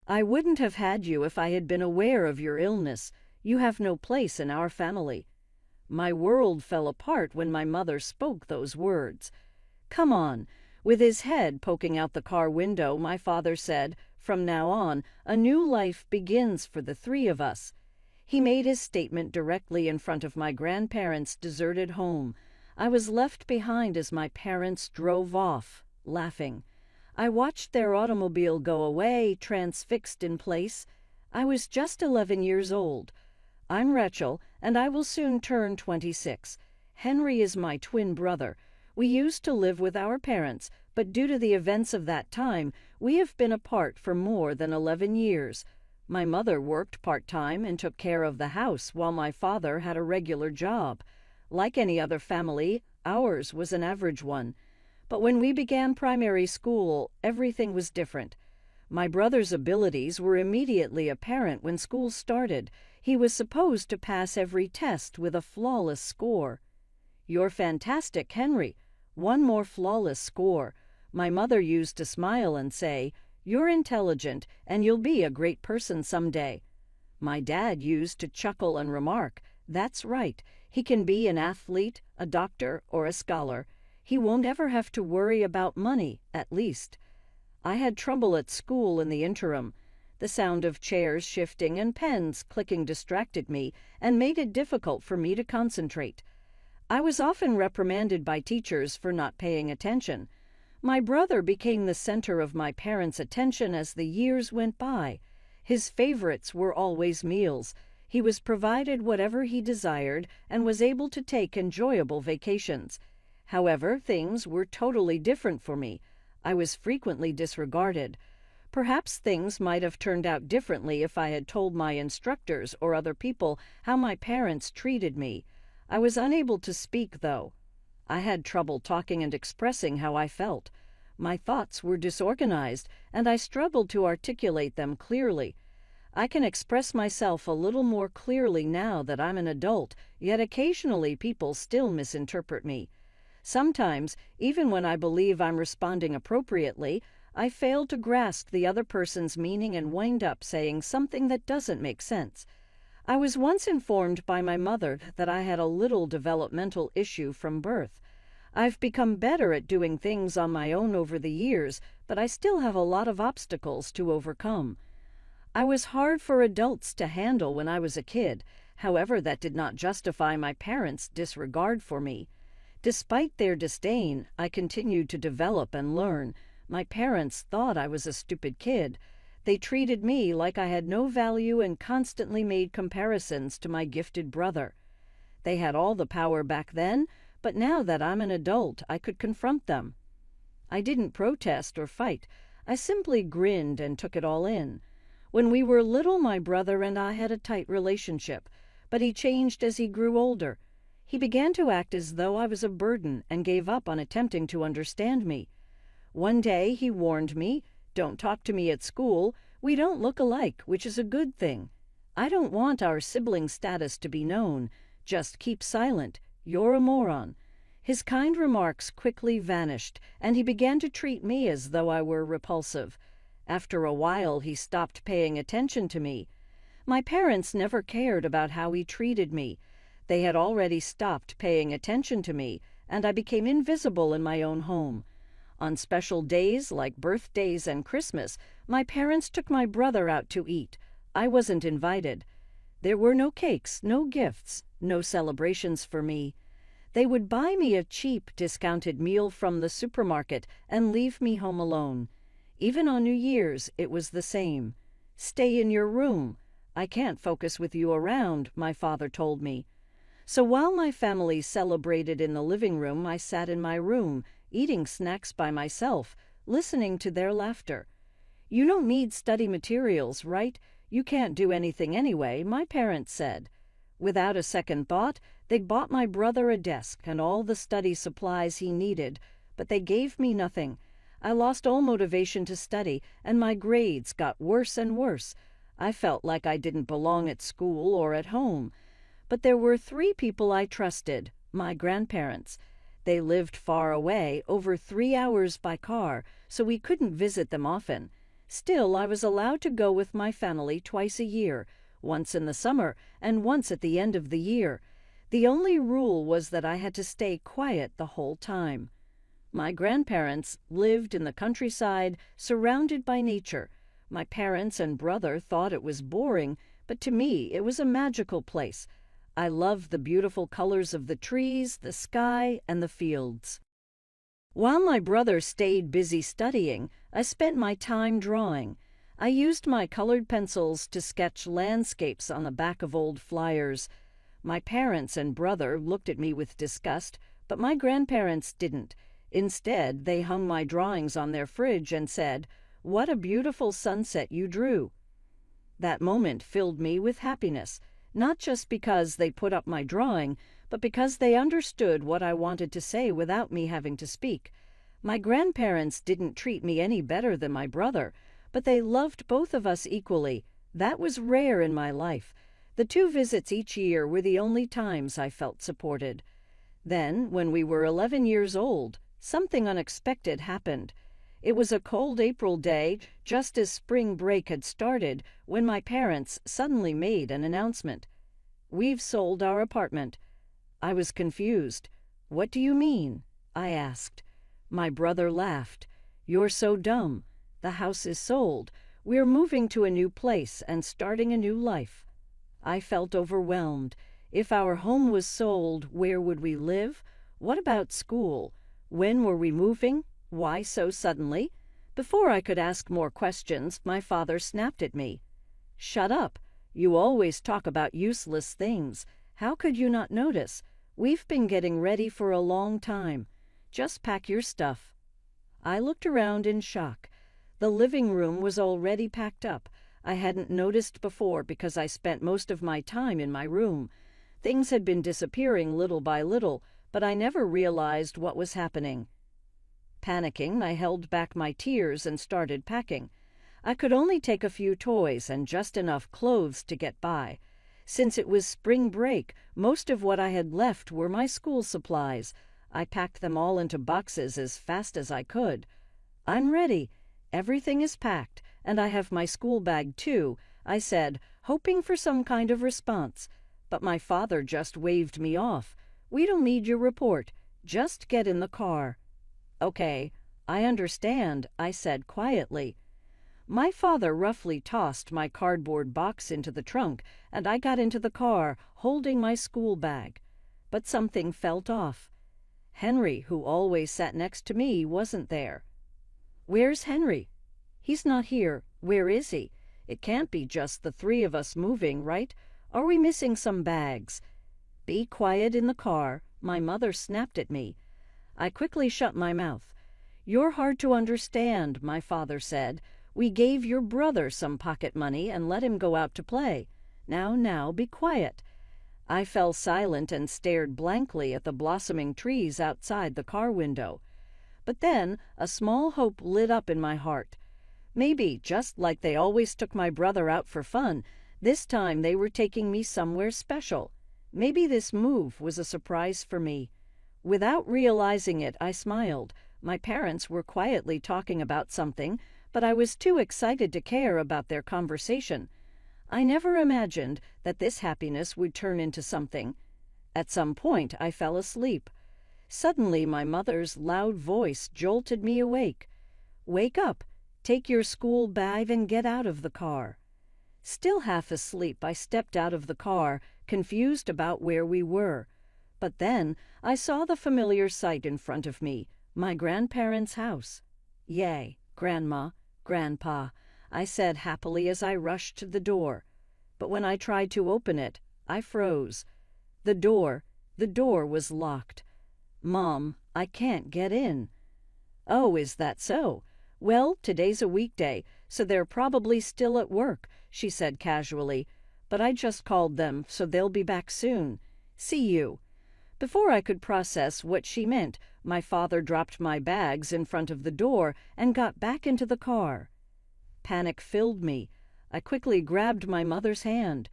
I wouldn't have had you if I had been aware of your illness. You have no place in our family." My world fell apart when my mother spoke those words. "Come on." With his head poking out the car window, my father said, "From now on, a new life begins for the three of us." He made his statement directly in front of my grandparents' deserted home. I was left behind as my parents drove off, laughing. I watched their automobile go away, transfixed in place. I was just 11 years old. I'm Rachel, and I will soon turn 26. Henry is my twin brother. We used to live with our parents, but due to the events of that time, we have been apart for more than 11 years. My mother worked part-time and took care of the house while my father had a regular job. Like any other family, ours was an average one. But when we began primary school, everything was different. My brother's abilities were immediately apparent when school started. He was supposed to pass every test with a flawless score. "You're fantastic, Henry. One more flawless score." My mother used to smile and say, "You're intelligent, and you'll be a great person someday." My dad used to chuckle and remark, "That's right. He can be an athlete, a doctor, or a scholar. He won't ever have to worry about money, at least." I had trouble at school in the interim. The sound of chairs shifting and pens clicking distracted me and made it difficult for me to concentrate. I was often reprimanded by teachers for not paying attention. My brother became the center of my parents' attention as the years went by. His favorites were always meals. He was provided whatever he desired and was able to take enjoyable vacations. However, things were totally different for me. I was frequently disregarded. Perhaps things might have turned out differently if I had told my instructors or other people how my parents treated me. I was unable to speak, though. I had trouble talking and expressing how I felt. My thoughts were disorganized, and I struggled to articulate them clearly. I can express myself a little more clearly now that I'm an adult, yet occasionally people still misinterpret me. Sometimes, even when I believe I'm responding appropriately, I fail to grasp the other person's meaning and wind up saying something that doesn't make sense. I was once informed by my mother that I had a little developmental issue from birth. I've become better at doing things on my own over the years, but I still have a lot of obstacles to overcome. I was hard for adults to handle when I was a kid. However, that did not justify my parents' disregard for me. Despite their disdain, I continued to develop and learn. My parents thought I was a stupid kid. They treated me like I had no value and constantly made comparisons to my gifted brother. They had all the power back then, but now that I'm an adult, I could confront them. I didn't protest or fight. I simply grinned and took it all in. When we were little, my brother and I had a tight relationship, but he changed as he grew older. He began to act as though I was a burden and gave up on attempting to understand me. One day he warned me, "Don't talk to me at school. We don't look alike, which is a good thing. I don't want our sibling status to be known. Just keep silent. You're a moron." His kind remarks quickly vanished, and he began to treat me as though I were repulsive. After a while, he stopped paying attention to me. My parents never cared about how he treated me. They had already stopped paying attention to me, and I became invisible in my own home. On special days like birthdays and Christmas, my parents took my brother out to eat. I wasn't invited. There were no cakes, no gifts, no celebrations for me. They would buy me a cheap, discounted meal from the supermarket and leave me home alone. Even on New Year's, it was the same. "Stay in your room. I can't focus with you around," my father told me. So while my family celebrated in the living room, I sat in my room, eating snacks by myself, listening to their laughter. "You don't need study materials, right? You can't do anything anyway," my parents said. Without a second thought, they bought my brother a desk and all the study supplies he needed, but they gave me nothing. I lost all motivation to study, and my grades got worse and worse. I felt like I didn't belong at school or at home. But there were 3 people I trusted, my grandparents. They lived far away, over 3 hours by car, so we couldn't visit them often. Still, I was allowed to go with my family twice a year, once in the summer and once at the end of the year. The only rule was that I had to stay quiet the whole time. My grandparents lived in the countryside, surrounded by nature. My parents and brother thought it was boring, but to me it was a magical place. I loved the beautiful colors of the trees, the sky, and the fields. While my brother stayed busy studying, I spent my time drawing. I used my colored pencils to sketch landscapes on the back of old flyers. My parents and brother looked at me with disgust, but my grandparents didn't. Instead, they hung my drawings on their fridge and said, "What a beautiful sunset you drew." That moment filled me with happiness, not just because they put up my drawing, but because they understood what I wanted to say without me having to speak. My grandparents didn't treat me any better than my brother, but they loved both of us equally. That was rare in my life. The 2 visits each year were the only times I felt supported. Then, when we were 11 years old, something unexpected happened. It was a cold April day, just as spring break had started, when my parents suddenly made an announcement. "We've sold our apartment." I was confused. "What do you mean?" I asked. My brother laughed. "You're so dumb. The house is sold. We're moving to a new place and starting a new life." I felt overwhelmed. If our home was sold, where would we live? What about school? When were we moving? Why so suddenly? Before I could ask more questions, my father snapped at me. "Shut up. You always talk about useless things. How could you not notice? We've been getting ready for a long time. Just pack your stuff." I looked around in shock. The living room was already packed up. I hadn't noticed before because I spent most of my time in my room. Things had been disappearing little by little, but I never realized what was happening. Panicking, I held back my tears and started packing. I could only take a few toys and just enough clothes to get by. Since it was spring break, most of what I had left were my school supplies. I packed them all into boxes as fast as I could. "I'm ready. Everything is packed, and I have my school bag too," I said, hoping for some kind of response. But my father just waved me off. "We don't need your report. Just get in the car." "Okay, I understand," I said quietly. My father roughly tossed my cardboard box into the trunk, and I got into the car, holding my school bag. But something felt off. Henry, who always sat next to me, wasn't there. "Where's Henry?" "He's not here. Where is he? It can't be just the 3 of us moving, right? Are we missing some bags?" "Be quiet in the car," my mother snapped at me. I quickly shut my mouth. "You're hard to understand," my father said. "We gave your brother some pocket money and let him go out to play. Now, be quiet." I fell silent and stared blankly at the blossoming trees outside the car window. But then a small hope lit up in my heart. Maybe, just like they always took my brother out for fun, this time they were taking me somewhere special. Maybe this move was a surprise for me. Without realizing it, I smiled. My parents were quietly talking about something, but I was too excited to care about their conversation. I never imagined that this happiness would turn into something. At some point, I fell asleep. Suddenly, my mother's loud voice jolted me awake. "Wake up, take your school bag and get out of the car." Still half asleep, I stepped out of the car, confused about where we were. But then I saw the familiar sight in front of me, my grandparents' house. "Yay, Grandma, Grandpa," I said happily as I rushed to the door. But when I tried to open it, I froze. The door was locked. "Mom, I can't get in." "Oh, is that so? Well, today's a weekday, so they're probably still at work," she said casually. "But I just called them, so they'll be back soon. See you." Before I could process what she meant, my father dropped my bags in front of the door and got back into the car. Panic filled me. I quickly grabbed my mother's hand.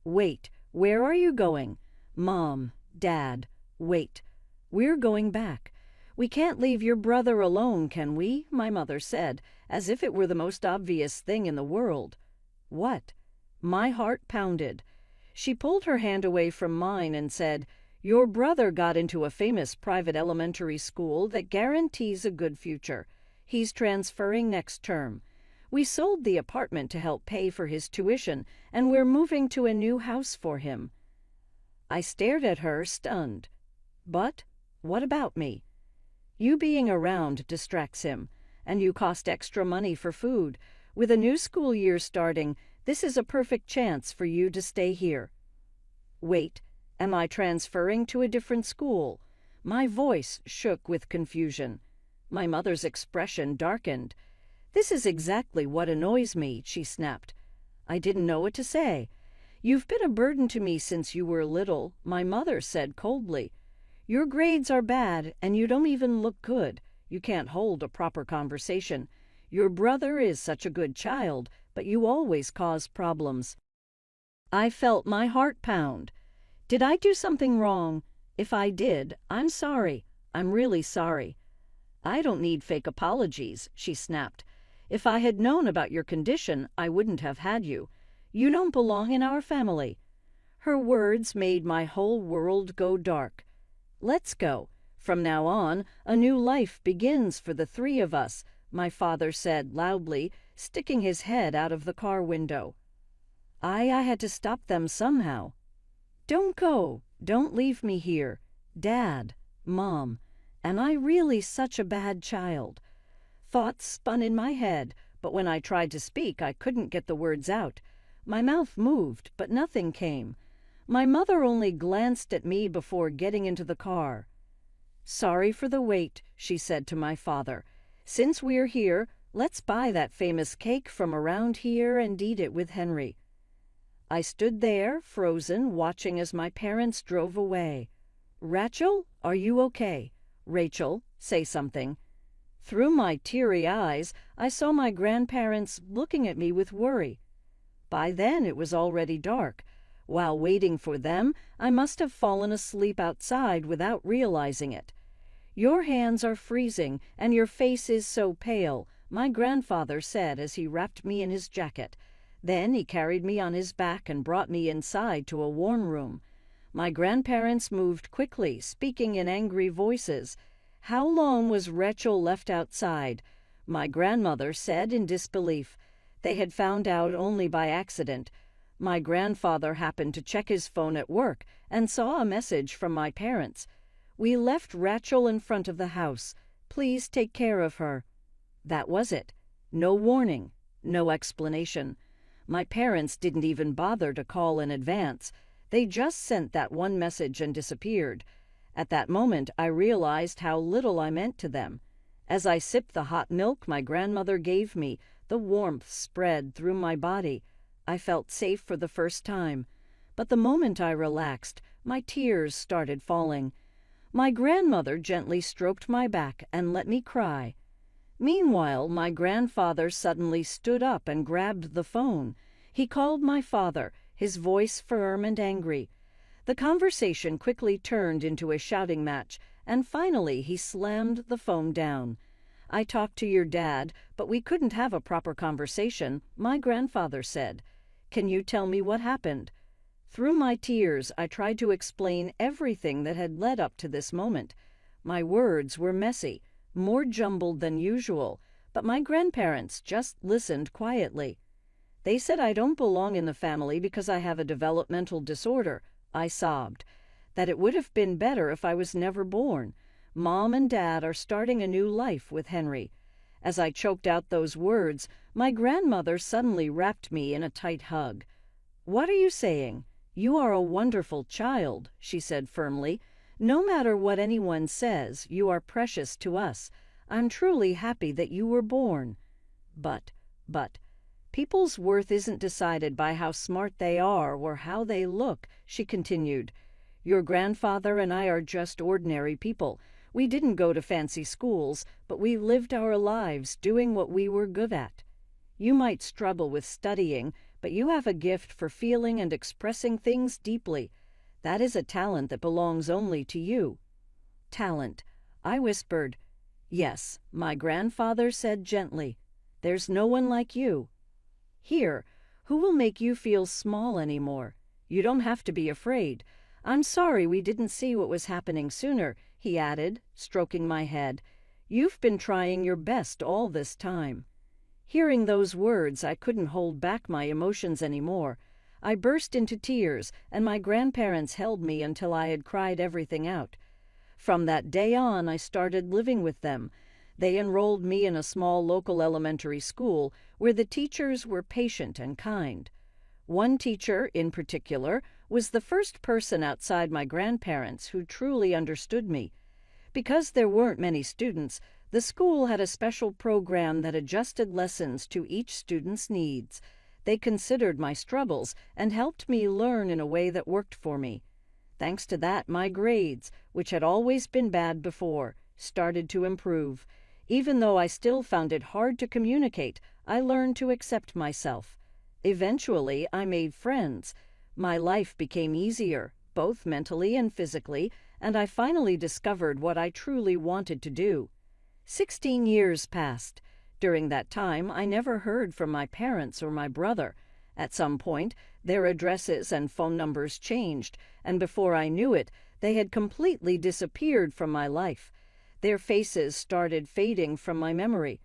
"Wait, where are you going?" "Mom, Dad, wait. We're going back. We can't leave your brother alone, can we?" my mother said, as if it were the most obvious thing in the world. What? My heart pounded. She pulled her hand away from mine and said, "Your brother got into a famous private elementary school that guarantees a good future. He's transferring next term. We sold the apartment to help pay for his tuition, and we're moving to a new house for him." I stared at her, stunned. "But what about me?" "You being around distracts him, and you cost extra money for food. With a new school year starting, this is a perfect chance for you to stay here." "Wait, am I transferring to a different school?" My voice shook with confusion. My mother's expression darkened. "This is exactly what annoys me," she snapped. I didn't know what to say. "You've been a burden to me since you were little," my mother said coldly. "Your grades are bad, and you don't even look good. You can't hold a proper conversation. Your brother is such a good child, but you always cause problems." I felt my heart pound. Did I do something wrong? If I did, I'm sorry. I'm really sorry. "I don't need fake apologies," she snapped. "If I had known about your condition, I wouldn't have had you. You don't belong in our family." Her words made my whole world go dark. "Let's go. From now on, a new life begins for the three of us," my father said loudly, sticking his head out of the car window. I had to stop them somehow. "Don't go. Don't leave me here. Dad, Mom, am I really such a bad child?" Thoughts spun in my head, but when I tried to speak, I couldn't get the words out. My mouth moved, but nothing came. My mother only glanced at me before getting into the car. "Sorry for the wait," she said to my father. "Since we're here, let's buy that famous cake from around here and eat it with Henry." I stood there, frozen, watching as my parents drove away. "Rachel, are you okay? Rachel, say something." Through my teary eyes, I saw my grandparents looking at me with worry. By then it was already dark. While waiting for them, I must have fallen asleep outside without realizing it. "Your hands are freezing, and your face is so pale," my grandfather said as he wrapped me in his jacket. Then he carried me on his back and brought me inside to a warm room. My grandparents moved quickly, speaking in angry voices. How long was Rachel left outside? My grandmother said in disbelief. They had found out only by accident. My grandfather happened to check his phone at work and saw a message from my parents. "We left Rachel in front of the house. Please take care of her." That was it. No warning, no explanation. My parents didn't even bother to call in advance. They just sent that one message and disappeared. At that moment, I realized how little I meant to them. As I sipped the hot milk my grandmother gave me, the warmth spread through my body. I felt safe for the first time. But the moment I relaxed, my tears started falling. My grandmother gently stroked my back and let me cry. Meanwhile, my grandfather suddenly stood up and grabbed the phone. He called my father, his voice firm and angry. The conversation quickly turned into a shouting match, and finally he slammed the phone down. "I talked to your dad, but we couldn't have a proper conversation," my grandfather said. "Can you tell me what happened?" Through my tears, I tried to explain everything that had led up to this moment. My words were messy, more jumbled than usual, but my grandparents just listened quietly. "They said I don't belong in the family because I have a developmental disorder," I sobbed. "That it would have been better if I was never born. Mom and Dad are starting a new life with Henry." As I choked out those words, my grandmother suddenly wrapped me in a tight hug. "What are you saying? You are a wonderful child," she said firmly. "No matter what anyone says, you are precious to us. I'm truly happy that you were born." But, people's worth isn't decided by how smart they are or how they look," she continued. "Your grandfather and I are just ordinary people. We didn't go to fancy schools, but we lived our lives doing what we were good at. You might struggle with studying, but you have a gift for feeling and expressing things deeply. That is a talent that belongs only to you." "Talent," I whispered. "Yes," my grandfather said gently. There's no one like you. Here, who will make you feel small anymore? You don't have to be afraid. I'm sorry we didn't see what was happening sooner," he added, stroking my head. "You've been trying your best all this time." Hearing those words, I couldn't hold back my emotions anymore. I burst into tears, and my grandparents held me until I had cried everything out. From that day on, I started living with them. They enrolled me in a small local elementary school where the teachers were patient and kind. One teacher, in particular, was the first person outside my grandparents who truly understood me. Because there weren't many students, the school had a special program that adjusted lessons to each student's needs. They considered my struggles and helped me learn in a way that worked for me. Thanks to that, my grades, which had always been bad before, started to improve. Even though I still found it hard to communicate, I learned to accept myself. Eventually, I made friends. My life became easier, both mentally and physically, and I finally discovered what I truly wanted to do. 16 years passed. During that time, I never heard from my parents or my brother. At some point, their addresses and phone numbers changed, and before I knew it, they had completely disappeared from my life. Their faces started fading from my memory.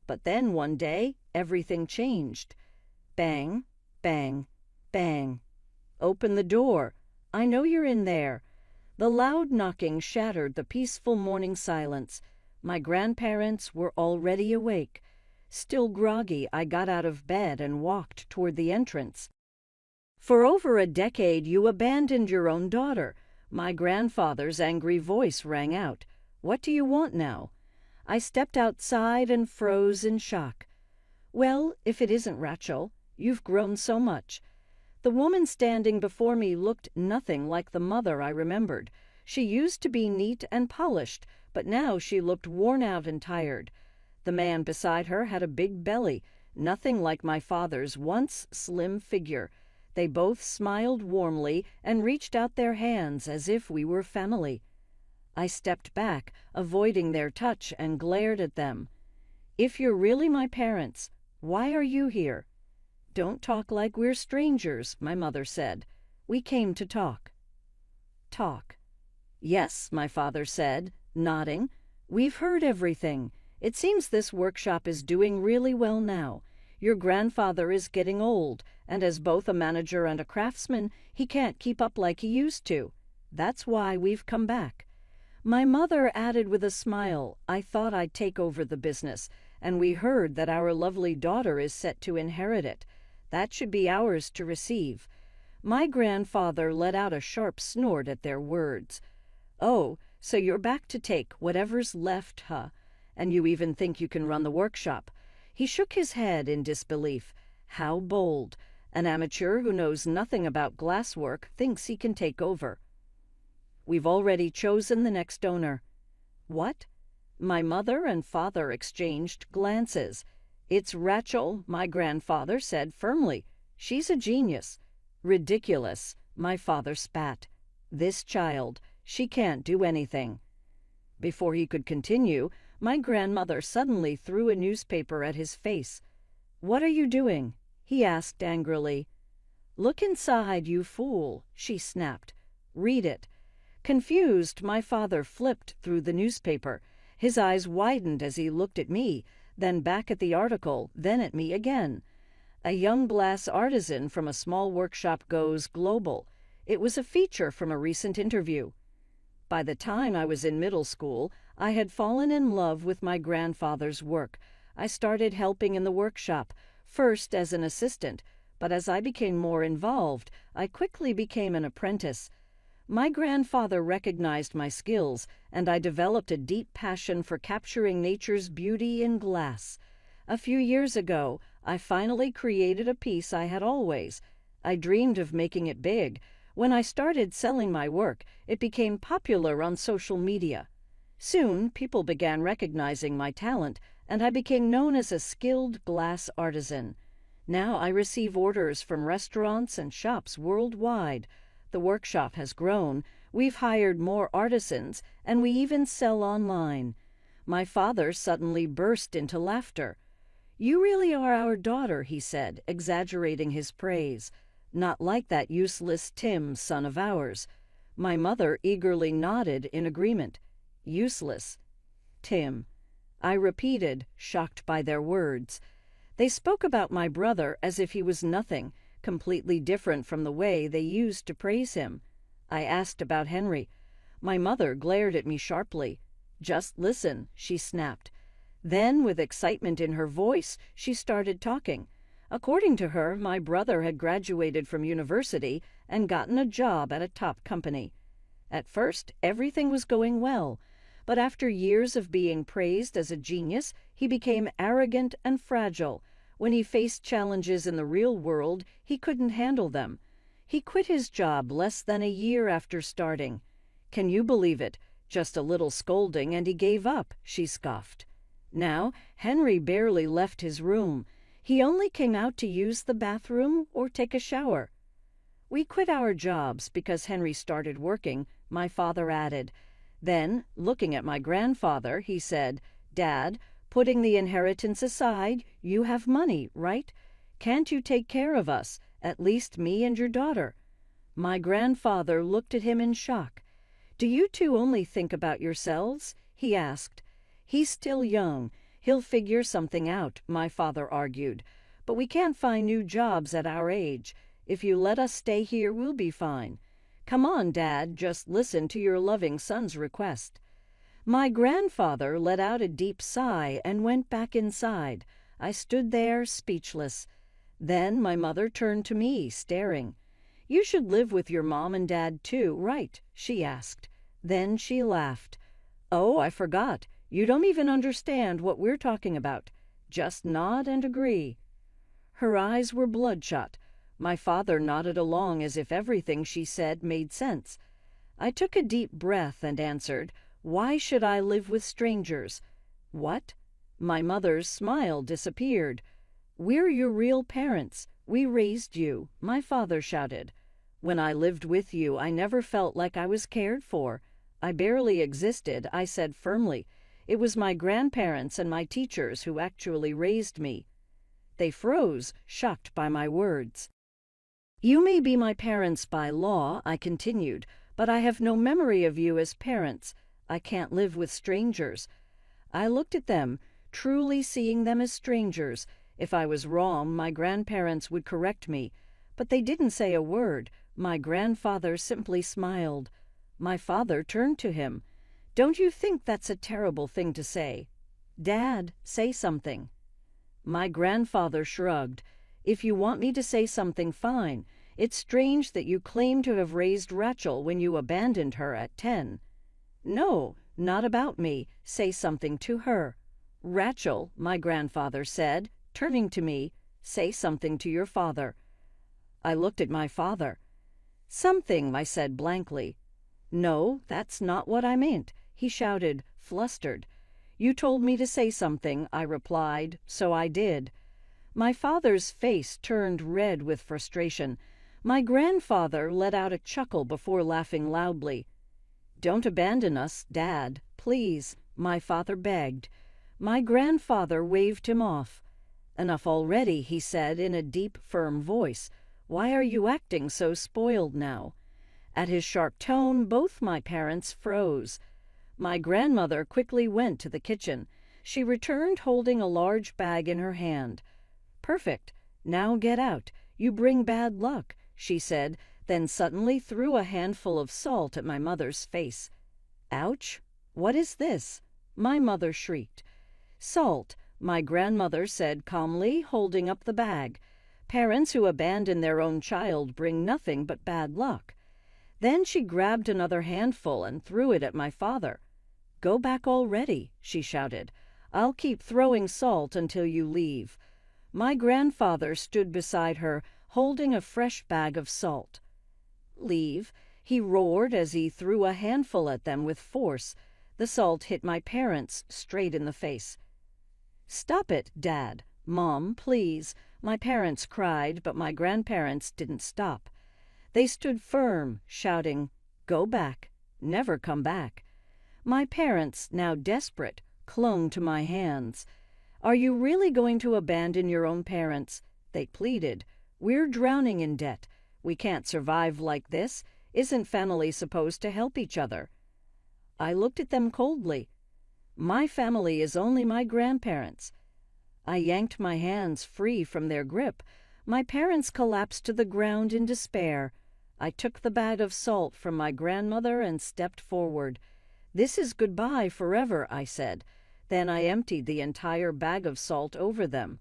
But then one day, everything changed. Bang, bang, bang. "Open the door. I know you're in there." The loud knocking shattered the peaceful morning silence. My grandparents were already awake. Still groggy, I got out of bed and walked toward the entrance. "For over a decade you abandoned your own daughter." My grandfather's angry voice rang out. "What do you want now?" I stepped outside and froze in shock. "Well, if it isn't Rachel, you've grown so much." The woman standing before me looked nothing like the mother I remembered. She used to be neat and polished, but now she looked worn out and tired. The man beside her had a big belly, nothing like my father's once slim figure. They both smiled warmly and reached out their hands as if we were family. I stepped back, avoiding their touch, and glared at them. "If you're really my parents, why are you here?" "Don't talk like we're strangers," my mother said. "We came to talk." "Talk." "Yes," my father said, nodding. "We've heard everything. It seems this workshop is doing really well now. Your grandfather is getting old, and as both a manager and a craftsman, he can't keep up like he used to. That's why we've come back." My mother added with a smile, "I thought I'd take over the business, and we heard that our lovely daughter is set to inherit it. That should be ours to receive." My grandfather let out a sharp snort at their words. "Oh, so you're back to take whatever's left, huh? And you even think you can run the workshop?" He shook his head in disbelief. How bold. An amateur who knows nothing about glasswork thinks he can take over. "We've already chosen the next owner." "What?" My mother and father exchanged glances. "It's Rachel," my grandfather said firmly. "She's a genius." "Ridiculous," my father spat. "This child, she can't do anything." Before he could continue, my grandmother suddenly threw a newspaper at his face. "What are you doing?" he asked angrily. "Look inside, you fool," she snapped. "Read it." Confused, my father flipped through the newspaper. His eyes widened as he looked at me, then back at the article, then at me again. "A young glass artisan from a small workshop goes global." It was a feature from a recent interview. By the time I was in middle school, I had fallen in love with my grandfather's work. I started helping in the workshop, first as an assistant, but as I became more involved, I quickly became an apprentice. My grandfather recognized my skills, and I developed a deep passion for capturing nature's beauty in glass. A few years ago, I finally created a piece I had always. I dreamed of making it big. When I started selling my work, it became popular on social media. Soon, people began recognizing my talent, and I became known as a skilled glass artisan. Now I receive orders from restaurants and shops worldwide. The workshop has grown, we've hired more artisans, and we even sell online. My father suddenly burst into laughter. "You really are our daughter," he said, exaggerating his praise. "Not like that useless Tim, son of ours." My mother eagerly nodded in agreement. "Useless. Tim," I repeated, shocked by their words. They spoke about my brother as if he was nothing, completely different from the way they used to praise him. I asked about Henry. My mother glared at me sharply. "Just listen," she snapped. Then, with excitement in her voice, she started talking. According to her, my brother had graduated from university and gotten a job at a top company. At first, everything was going well, but after years of being praised as a genius, he became arrogant and fragile. When he faced challenges in the real world, he couldn't handle them. He quit his job less than a year after starting. "Can you believe it? Just a little scolding and he gave up," she scoffed. Now, Henry barely left his room. He only came out to use the bathroom or take a shower. "We quit our jobs because Henry started working," my father added. Then, looking at my grandfather, he said, "Dad, putting the inheritance aside, you have money, right? Can't you take care of us, at least me and your daughter?" My grandfather looked at him in shock. "Do you two only think about yourselves?" he asked. "He's still young. He'll figure something out," my father argued. "But we can't find new jobs at our age. If you let us stay here, we'll be fine. Come on, Dad, just listen to your loving son's request." My grandfather let out a deep sigh and went back inside. I stood there, speechless. Then my mother turned to me, staring. "You should live with your mom and dad too, right?" she asked. Then she laughed. "Oh, I forgot. You don't even understand what we're talking about. Just nod and agree." Her eyes were bloodshot. My father nodded along as if everything she said made sense. I took a deep breath and answered, "Why should I live with strangers?" "What?" My mother's smile disappeared. "We're your real parents. We raised you," my father shouted. "When I lived with you, I never felt like I was cared for. I barely existed," I said firmly. "It was my grandparents and my teachers who actually raised me." They froze, shocked by my words. "You may be my parents by law," I continued, "but I have no memory of you as parents. I can't live with strangers." I looked at them, truly seeing them as strangers. If I was wrong, my grandparents would correct me. But they didn't say a word. My grandfather simply smiled. My father turned to him. "Don't you think that's a terrible thing to say? Dad, say something." My grandfather shrugged. "If you want me to say something, fine. It's strange that you claim to have raised Rachel when you abandoned her at 10. "No, not about me. Say something to her." "Rachel," my grandfather said, turning to me, "say something to your father." I looked at my father. "Something," I said blankly. "No, that's not what I meant," he shouted, flustered. "You told me to say something," I replied, "so I did." My father's face turned red with frustration. My grandfather let out a chuckle before laughing loudly. "Don't abandon us, Dad, please," my father begged. My grandfather waved him off. "Enough already," he said in a deep, firm voice. "Why are you acting so spoiled now?" At his sharp tone, both my parents froze. My grandmother quickly went to the kitchen. She returned holding a large bag in her hand. "Perfect. Now get out. You bring bad luck," she said, then suddenly threw a handful of salt at my mother's face. "Ouch! What is this?" my mother shrieked. "Salt," my grandmother said calmly, holding up the bag. "Parents who abandon their own child bring nothing but bad luck." Then she grabbed another handful and threw it at my father. "Go back already," she shouted. "I'll keep throwing salt until you leave." My grandfather stood beside her, holding a fresh bag of salt. "Leave," he roared as he threw a handful at them with force. The salt hit my parents straight in the face. "Stop it, Dad. Mom, please," my parents cried, but my grandparents didn't stop. They stood firm, shouting, "Go back. Never come back." My parents, now desperate, clung to my hands. Are you really going to abandon your own parents? They pleaded. We're drowning in debt. We can't survive like this. Isn't family supposed to help each other? I looked at them coldly. My family is only my grandparents. I yanked my hands free from their grip. My parents collapsed to the ground in despair. I took the bag of salt from my grandmother and stepped forward. This is goodbye forever, I said. Then I emptied the entire bag of salt over them.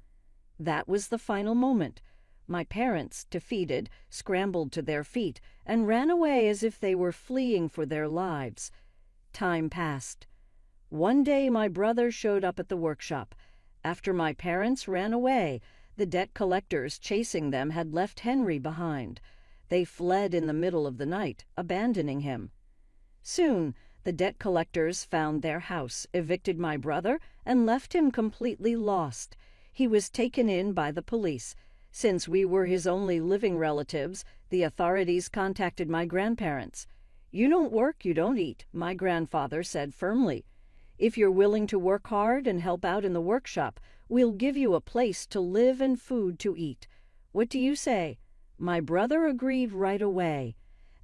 That was the final moment. My parents, defeated, scrambled to their feet and ran away as if they were fleeing for their lives. Time passed. One day my brother showed up at the workshop. After my parents ran away, the debt collectors chasing them had left Henry behind. They fled in the middle of the night, abandoning him. Soon, the debt collectors found their house, evicted my brother, and left him completely lost. He was taken in by the police. Since we were his only living relatives, the authorities contacted my grandparents. You don't work, you don't eat, my grandfather said firmly. If you're willing to work hard and help out in the workshop, we'll give you a place to live and food to eat. What do you say? My brother agreed right away.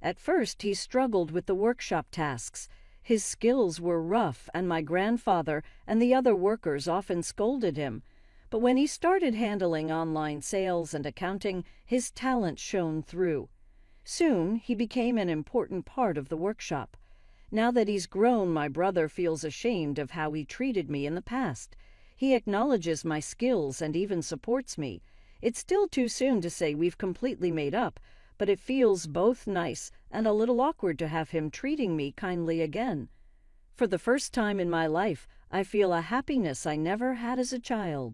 At first, he struggled with the workshop tasks. His skills were rough, and my grandfather and the other workers often scolded him. But when he started handling online sales and accounting, his talent shone through. Soon, he became an important part of the workshop. Now that he's grown, my brother feels ashamed of how he treated me in the past. He acknowledges my skills and even supports me. It's still too soon to say we've completely made up, but it feels both nice and a little awkward to have him treating me kindly again. For the first time in my life, I feel a happiness I never had as a child.